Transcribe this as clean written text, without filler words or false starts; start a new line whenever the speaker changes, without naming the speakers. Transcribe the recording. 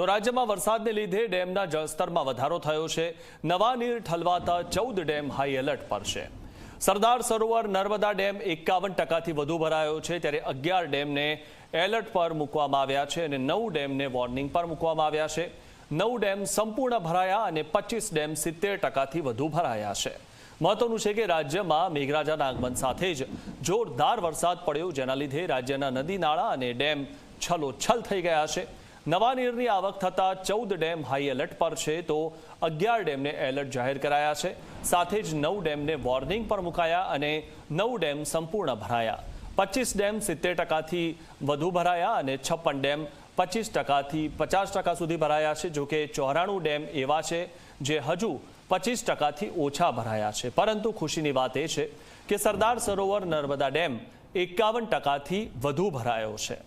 તો રાજ્યમાં વરસાદને લીધે ડેમના જળસ્તરમાં વધારો થયો છે। નવા નીર ઠલવાતા 14 ડેમ હાઈ એલર્ટ પર છે। સરદાર સરોવર નર્મદા ડેમ 51%થી વધુ ભરાયો છે, ત્યારે 11 ડેમને એલર્ટ પર મૂકવામાં આવ્યા છે અને 9 ડેમને વોર્નિંગ પર મૂકવામાં આવ્યા છે। 9 ડેમ સંપૂર્ણ ભરાયા અને 25 ડેમ 70%થી વધુ ભરાયા છે। મહત્વનું છે કે રાજ્યમાં મેઘરાજાના આગમન સાથે જ જોરદાર વરસાદ પડ્યો, જેના લીધે રાજ્યના નદી નાળા અને ડેમ છલોછલ થઈ ગયા છે। નવા નીરની આવક થતાં 14 ડેમ હાઈ એલર્ટ પર છે, તો 11 ડેમને એલર્ટ જાહેર કરાયા છે। સાથે જ 9 ડેમને વોર્નિંગ પર મુકાયા અને 9 ડેમ સંપૂર્ણ ભરાયા। 25 ડેમ 70%થી વધુ ભરાયા અને 56 ડેમ 25%થી 50% સુધી ભરાયા છે। જોકે 94 ડેમ એવા છે જે હજુ 25%થી ઓછા ભરાયા છે, પરંતુ ખુશીની વાત એ છે કે સરદાર સરોવર નર્મદા ડેમ 51%થી વધુ ભરાયો છે।